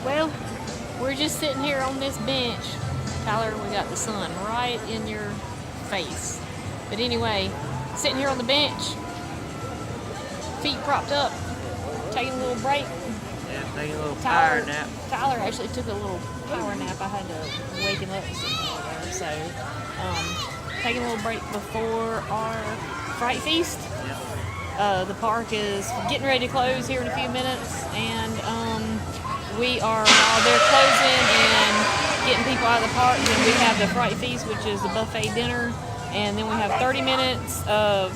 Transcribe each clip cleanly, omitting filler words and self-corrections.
Well, we're just sitting here on this bench. Tyler, we got the sun right in your face. But anyway, sitting here on the bench, feet propped up, taking a little break. Yeah, taking a little power nap. Tyler actually took a little power nap. I had to wake him up and sit there. So, taking a little break before our Fright Feast. Yep. The park is getting ready to close here in a few minutes, and we are, while they're closing and getting people out of the park, then we have the Fright Feast, which is the buffet dinner, and then we have 30 minutes of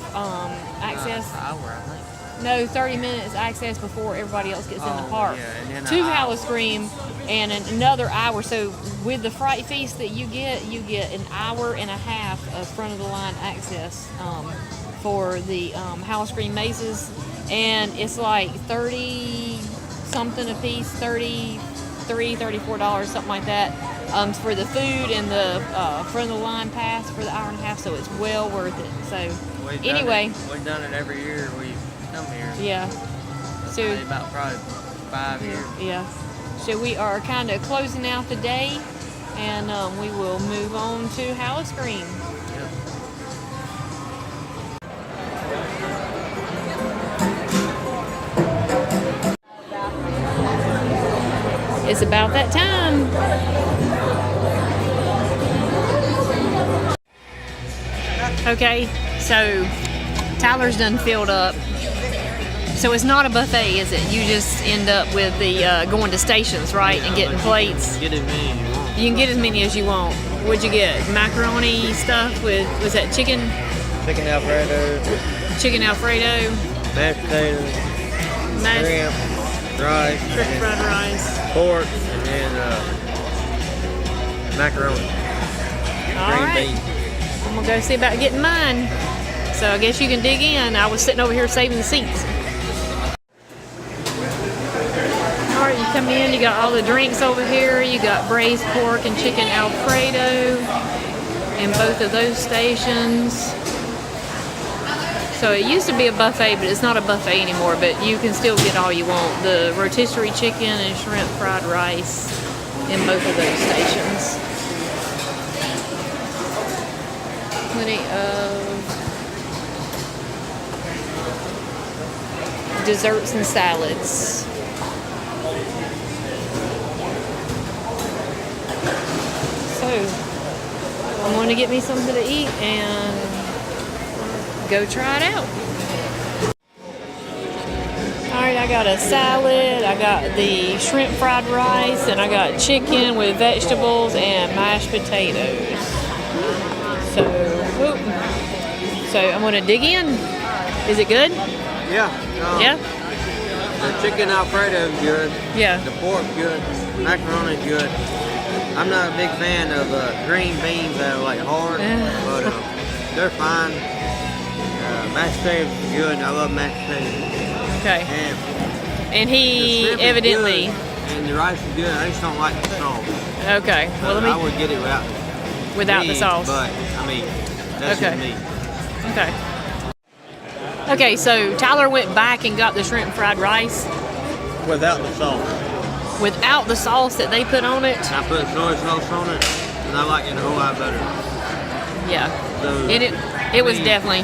access. Hour, I think. No, 30 minutes access before everybody else gets in the park. Yeah, and to howl-o-scream and another hour. So with the Fright Feast that you get an hour and a half of front of the line access for the howl-o-scream mazes, and it's like 30 something a piece, $33, $34, something like that, for the food and the front of the line pass for the hour and a half. So it's well worth it. So anyway, we've done it every year we come here. Yeah. So about probably 5 years. Yeah. So we are kind of closing out the day, and we will move on to howl-o-scream. Yep. It's about that time. Okay, so Tyler's done filled up. So it's not a buffet, is it? You just end up with the going to stations, right, and getting plates. You can get as many as you want. You can get as many as you want. What'd you get? Macaroni stuff with, was that chicken? Chicken Alfredo. Chicken Alfredo. Mashed potatoes. Shrimp. Rice. Shrimp fried rice. Pork. And then macaroni. All Green right. beans. I'm gonna go see about getting mine. So I guess you can dig in. I was sitting over here saving the seats. All right, you come in, you got all the drinks over here. You got braised pork and chicken Alfredo in both of those stations. So it used to be a buffet, but it's not a buffet anymore, but you can still get all you want. The rotisserie chicken and shrimp fried rice in both of those stations. Plenty of desserts and salads. So I'm going to get me something to eat and go try it out. Alright, I got a salad, I got the shrimp fried rice, and I got chicken with vegetables and mashed potatoes. So I'm going to dig in. Is it good? Yeah. Yeah? The chicken Alfredo is good. Yeah. The pork good. Macaroni is good. I'm not a big fan of green beans that are like hard, but they're fine. Mashed potatoes is good. I love mashed potatoes. Okay. And he the evidently. And the rice is good. I just don't like the sauce. Okay. Well, I would get it without the sauce. But I mean, that's just me. Okay. Okay, so Tyler went back and got the shrimp fried rice. Without the sauce. Without the sauce that they put on it. I put soy sauce on it, and I like it a whole lot better. Yeah. So, it was definitely.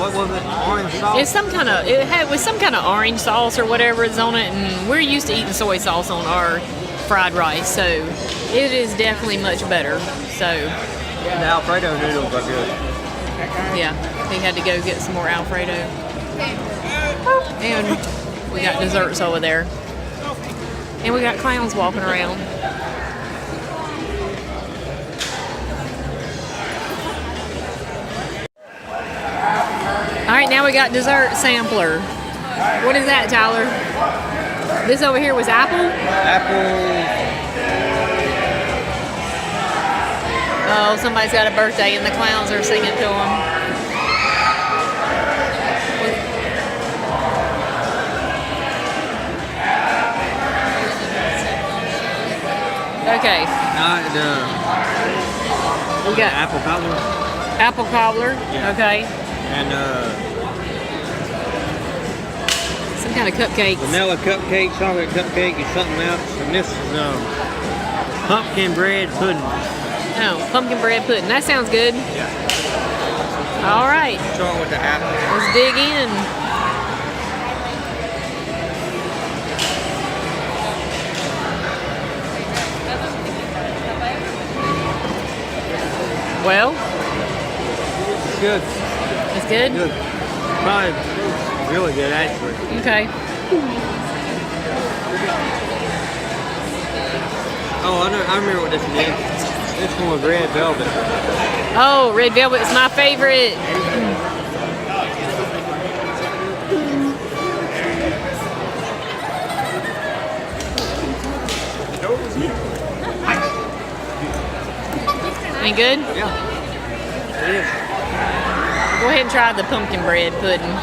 What was it? Orange sauce? It's some kind of. It was some kind of orange sauce or whatever is on it, and we're used to eating soy sauce on our fried rice, so it is definitely much better. So. The Alfredo noodles are good. Yeah, he had to go get some more Alfredo. And we got desserts over there. And we got clowns walking around. All right, now we got dessert sampler. What is that, Tyler? This over here was apple? Apple. Oh, somebody's got a birthday and the clowns are singing to them. Okay. We got apple cobbler. Apple cobbler. Yeah. Okay. And some kind of cupcakes? Vanilla cupcake, chocolate cupcake, and something else. And this is pumpkin bread pudding. Oh, pumpkin bread pudding. That sounds good. Yeah. All right. Start with the apple. Let's dig in. Well, It's good. it's good? Good. Probably really good, actually. Okay. Oh, I remember what this one is. This one was red velvet. Oh, red velvet is my favorite. Ain't good? Yeah. It is. Go ahead and try the pumpkin bread pudding.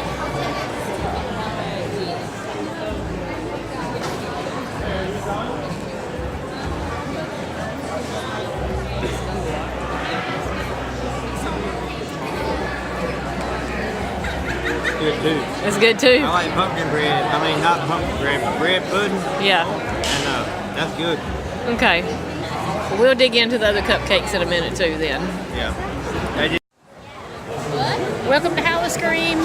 Good too. It's good too. I like pumpkin bread. I mean, not pumpkin bread, but bread pudding. Yeah. And that's good. Okay. Well, we'll dig into the other cupcakes in a minute too then. Yeah. They just Welcome to howl-o-scream.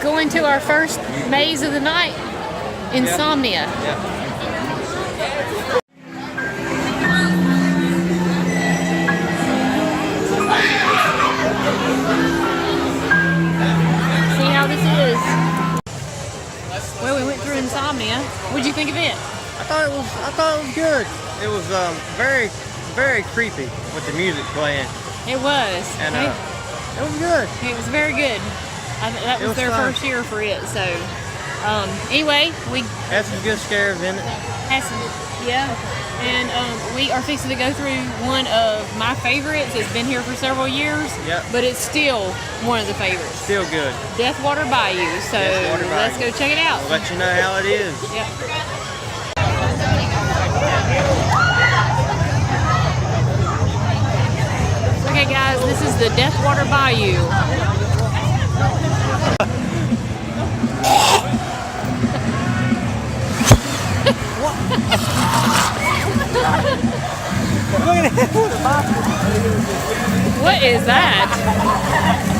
Going to our first maze of the night, Insomnia. Yeah. See how this is. Well, we went through Insomnia. What'd you think of it? I thought it was good. It was very creepy with the music playing, It was. and it was good. It was very good. That was was their fun. first year for it. So, anyway, we Had some good scares in it. had some, yeah, and we are fixing to go through one of my favorites. It's been here for several years, Yep. but it's still one of the favorites. Still good. Deathwater Bayou. So Deathwater let's Bayou. go check it out. I'll let you know how it is. Yep. Okay, guys, this is the Deathwater Bayou. What is that?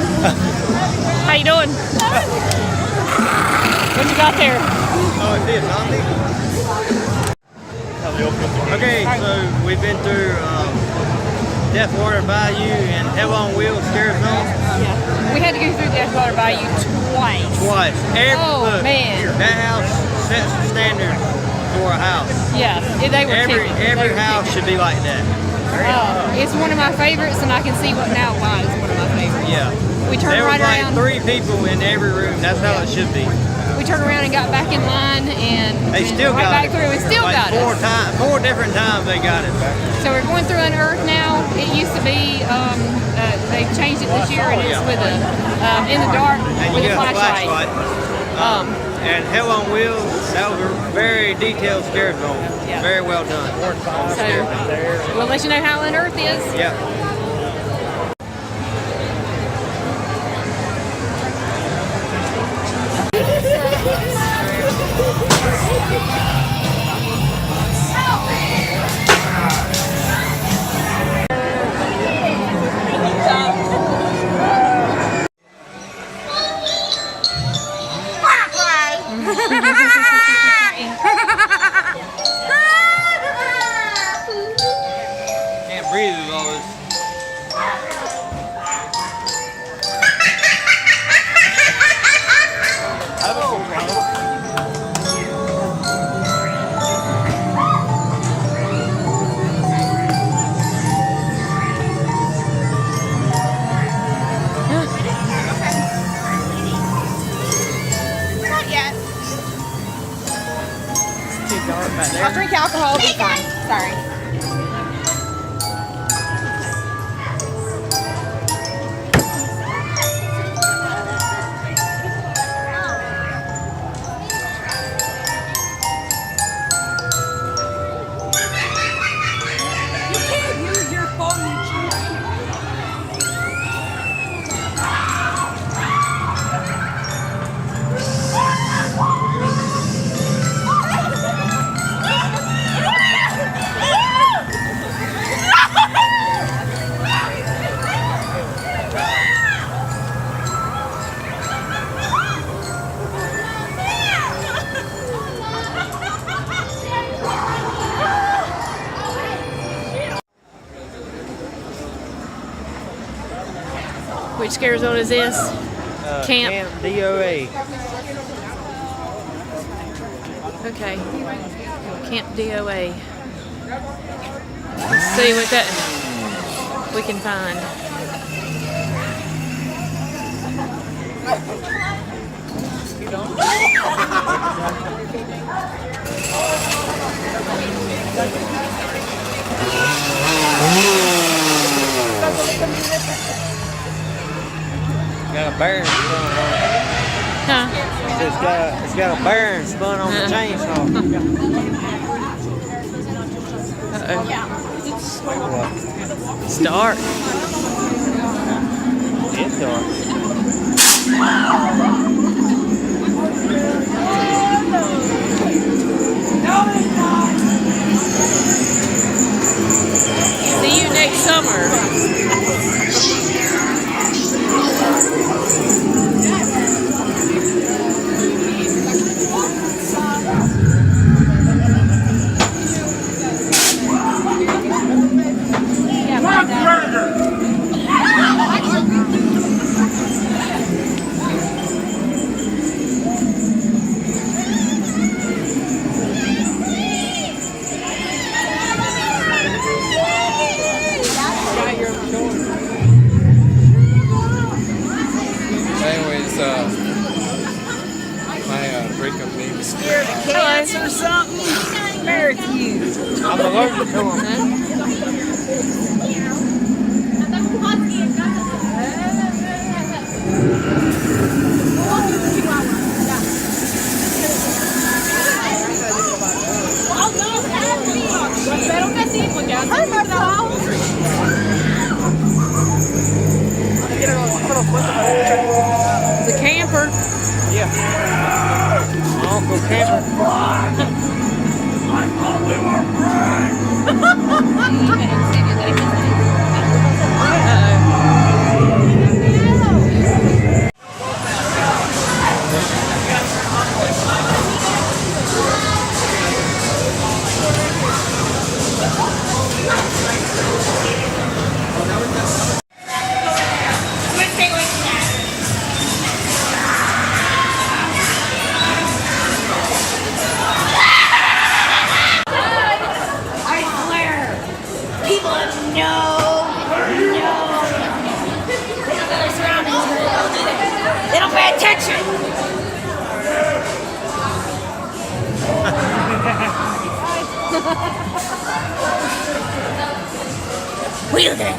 How you doing? What you got there? Oh, it's this, zombie? Okay, so we've been through Deathwater Bayou and Hell on Wheels Scare Zone Yeah. We had to go through Deathwater Bayou twice. twice. Oh, man. That house sets the standard for a house. Yeah, they were Every tickled. They were house tickled. should be like that. It's one of my favorites, and I can see what now why it's one of my favorites. Yeah. We turned There was right like around. 3 people in every room. That's how it should be. We turned around and got back in line, and They still right got back it. through. It still like got four us. 4 different times they got it. So we're going through Unearth now. It used to be they've changed it this year, and it's with a in the dark And with you a got a flashlight. flashlight. And Hell on Wheels, that was a very detailed scare zone. Yeah. Very well done. So we'll let you know how Unearth is. Yeah. Can't breathe with all this drink alcohol, it'll be fine. Sorry. Which scare zone is this? Camp DOA. Okay. Camp DOA. Let's see what that we can find. Got a bear spun on it. Huh? It's got a bear spun on the chainsaw. Uh-oh. It's dark. It's dark. See you next summer. Anyways, my breakup name is Cats or something? Very cute. I'm allergic to them. It's a camper. Yeah. My Uncle Camper. They don't pay attention. Wheel it.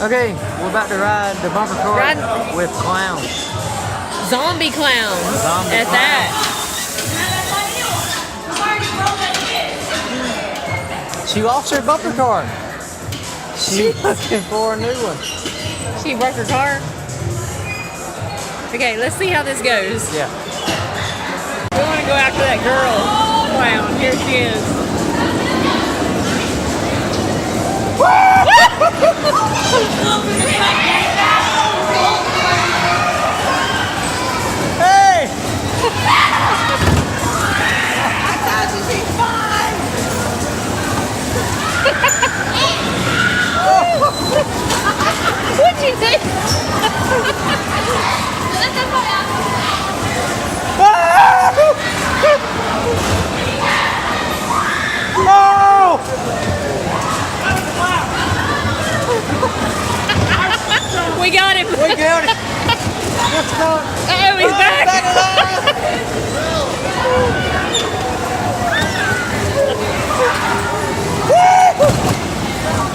Okay, we're about to ride the bumper cart with clowns. Zombie clowns. Zombie At clowns. that. She lost her bumper cart. She's looking for a new one. She broke her car. Okay, let's see how this goes. Yeah. We want to go after that girl clown. Here she is. Hey! What'd you think? Oh! What's going? Oh, he's back.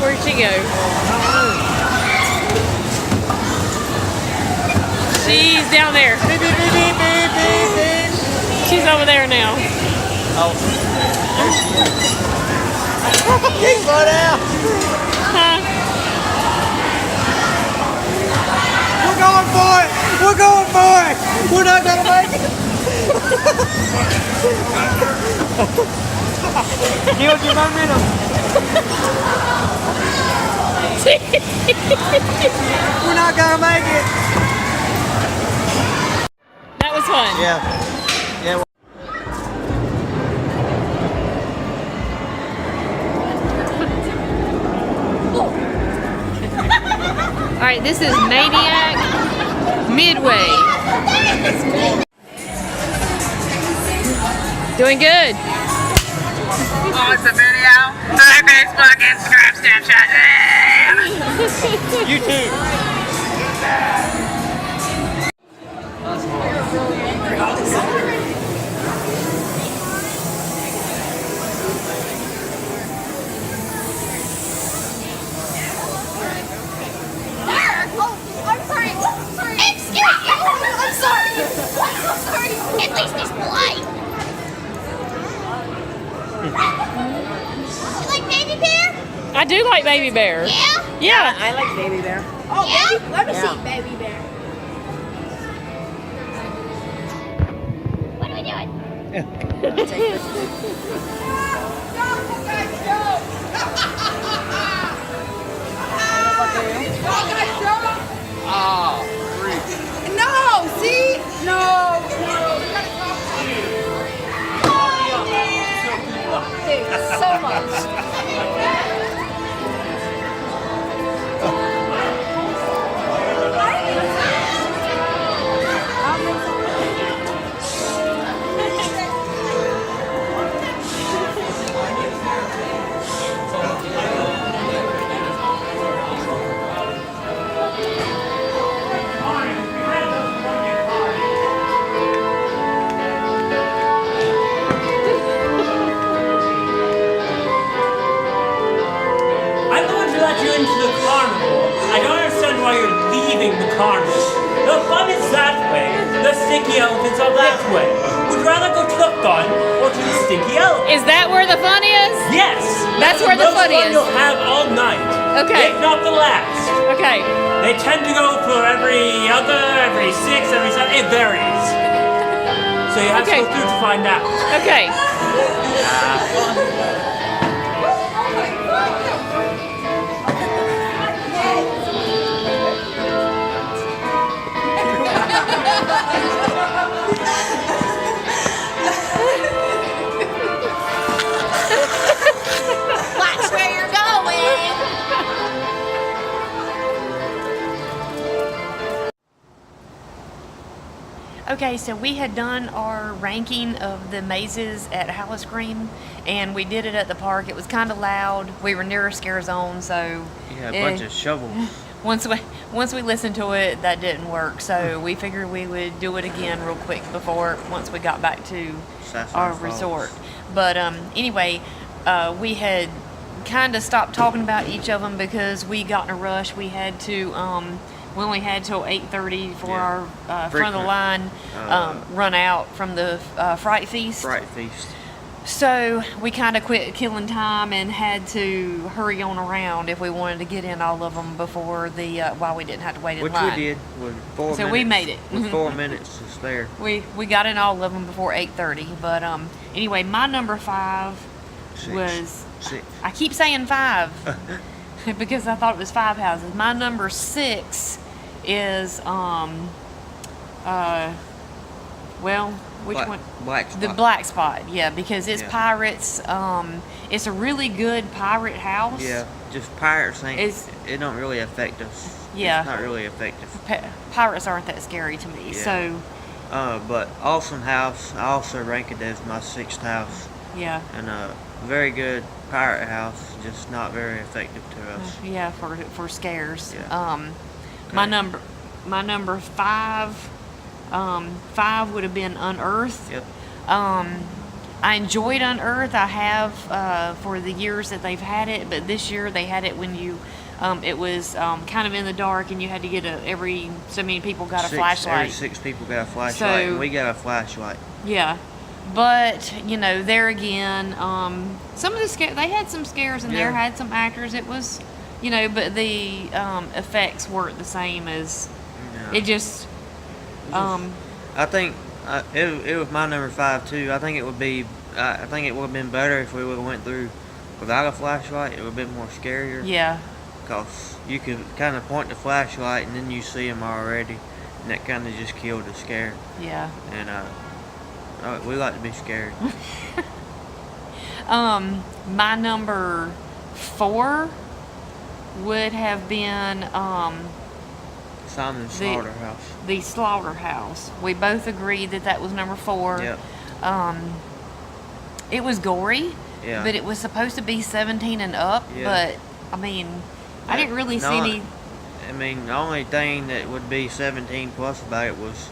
Where'd she go? She's down there. She's over there now. Oh. Slow down. Huh? We're going for it. We're going for it. We're not gonna make it. Killed your momentum. We're not gonna make it. That was fun. Yeah. Yeah. All right, this is Maniac Midway. Doing good. Oh, it's a video. Hi, Facebook, Instagram, Snapchat. You too. I'm sorry. Excuse me. I'm sorry. I'm sorry. At least he's polite. You like Baby Bear? I do like Baby Bear. Yeah? Yeah. I like Baby Bear. Oh, yeah? Let me see Baby Bear. What are we doing? No, see? No. Dude, so much. I'm going to let you into the carnival. I don't understand why you're leaving the carnival. The fun is that way. The stinky elephants are that way. Would you rather go to the fun or to the stinky elephant? Is that where the fun is? Yes. That's that where the most fun is. You'll have all night. Okay. If not the last. Okay. They tend to go for every other, every 6, every 7. It varies. So you have Okay. to go through to find out. Okay. Watch where you're going. Okay, so we had done our ranking of the mazes at howl-o-scream, and we did it at the park. It was kind of loud. We were near a scare zone, so Yeah, a bunch of shovels. once we listened to it, that didn't work. So we figured we would do it again real quick once we got back to Sapphire our Falls. resort. But anyway, we had kind of stopped talking about each of them because we got in a rush. We had to. We only had till 8:30 for Yeah. our front of the Frequent, line run out from the Fright Feast. Fright Feast. So we kind of quit killing time and had to hurry on around if we wanted to get in all of them before the while we didn't have to wait in Which line. we did with 4 minutes. So we made it. With 4 minutes to spare. We got in all of them before 8:30. But anyway, my number 5 Six. was. 6. I keep saying 5 because I thought it was 5 houses. My number 6 is well, which one? Black Spot. The Black Spot, yeah, because it's Yeah. pirates. It's a really good pirate house. Yeah, just pirates ain't. It's- It don't really affect us. Yeah. It's not really effective. Pirates aren't that scary to me. Yeah. So, But awesome house. I also rank it as my 6th house, yeah, and a very good pirate house, just not very effective to us. yeah, for scares. Yeah. My Okay. number my number 5. 5 would have been Unearthed. Yep. I enjoyed Unearthed. I have for the years that they've had it, but this year they had it when you, it was kind of in the dark, and you had to get every so many people got a flashlight. Every 6 people got a flashlight, and we got a flashlight. Yeah, but you know, there again, some of the they had some scares in there, had some actors. It was, you know, but the effects weren't the same as it just. I think it was my number 5 too. I think it would be. I think it would have been better if we would have went through without a flashlight. It would have been more scarier. Yeah. Because you could kind of point the flashlight and then you see them already, and that kind of just killed the scare. Yeah. And we like to be scared. My number 4 would have been Simon's Slaughterhouse. The Slaughterhouse. We both agreed that was number 4. Yep. It was gory, Yeah. but it was supposed to be 17 and up. Yeah. But I mean, I didn't really see any. I mean, the only thing that would be 17 plus about it was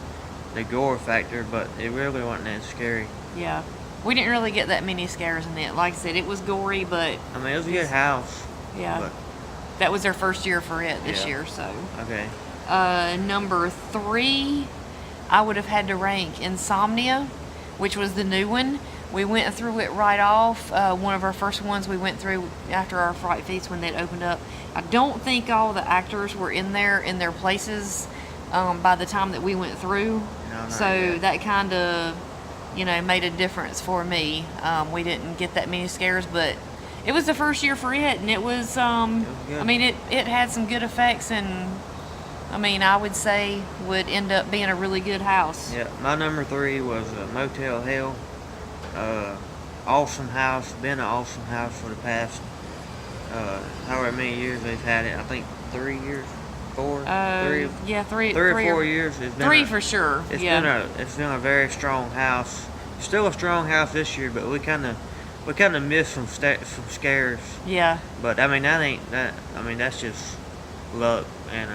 the gore factor, but it really wasn't that scary. Yeah, we didn't really get that many scares in it. Like I said, it was gory, but I mean, it was a good house. yeah, But, that was their first year for it this Yeah. year. So okay. number 3, I would have had to rank Insomnia, which was the new one. We went through it right off. One of our first ones we went through after our Fright Feast when they'd opened up. I don't think all the actors were in there in their places by the time that we went through. No, not So yet. that kind of, you know, made a difference for me. We didn't get that many scares, but it was the first year for it, and it was, good. I mean, it had some good effects, and I mean, I would say would end up being a really good house. Yeah, my number 3 was Motel Hell. Awesome house. Been an awesome house for the past however many years they've had it. I think 3 years, 4, 3, Yeah, 3 or 4 years. It's been 3 for sure. It's Yeah. been a very strong house. Still a strong house this year, but we kind of missed some scares. Yeah. But I mean that's just luck, and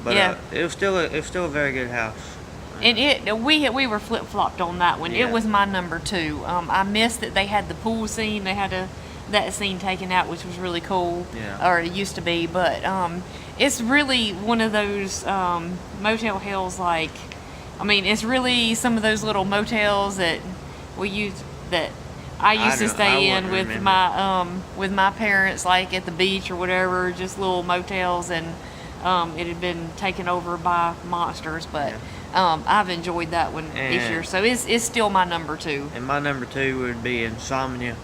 but Yeah. it was still a very good house. And we were flip flopped on that one. Yeah. It was my number 2. I missed that they had the pool scene. They had that scene taken out, which was really cool. Yeah. Or it used to be, but it's really one of those motel hells. Like, I mean, it's really some of those little motels that I used to stay in with my parents, like at the beach or whatever, just little motels, and it had been taken over by monsters, but. I've enjoyed that one this year, so it's still my number 2. And my number 2 would be Insomnia.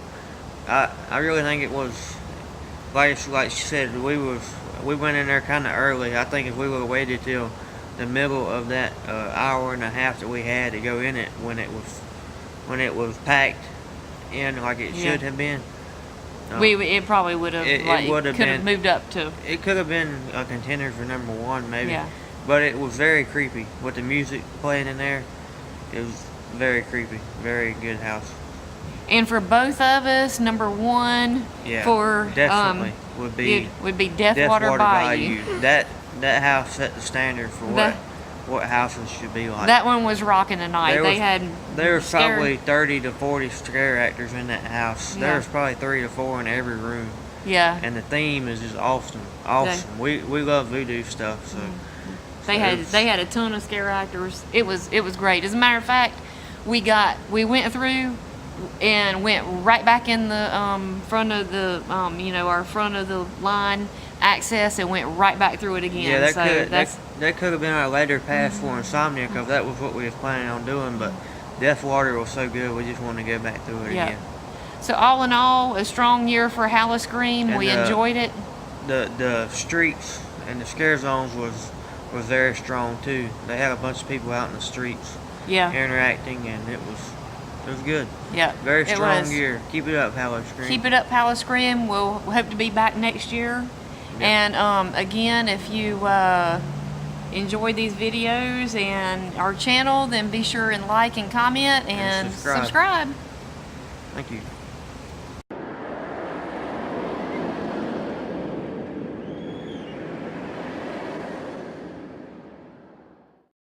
I really think it was like she said, we went in there kind of early. I think if we would have waited till the middle of that hour and a half that we had to go in it when it was packed in like it should have been, It probably would have could have moved up to. It could have been a contender for number 1 maybe. Yeah. But it was very creepy with the music playing in there. It was very creepy. Very good house. And for both of us, number 1 for definitely would be Deathwater Bayou. That house set the standard for what houses should be like. That one was rocking the night. There was probably 30 to 40 scare actors in that house. Yeah. There was probably 3 to 4 in every room. Yeah. And the theme is just awesome. We love voodoo stuff, so. They had a ton of scare actors. It was great. As a matter of fact, we went through and went right back in the front of the our front of the line access and went right back through it again. Yeah, that could have been our later pass for Insomnia, because that was what we was planning on doing. But Deathwater was so good, we just wanted to go back through it again. So all in all, a strong year for howl-o-scream. We enjoyed it. The streets and the scare zones was very strong too. They had a bunch of people out in the streets, interacting, and it was good. Yeah, very strong year. Keep it up, howl-o-scream. Keep it up, howl-o-scream. We'll hope to be back next year. Yeah. And again, if you enjoy these videos and our channel, then be sure and like and comment and subscribe. Thank you.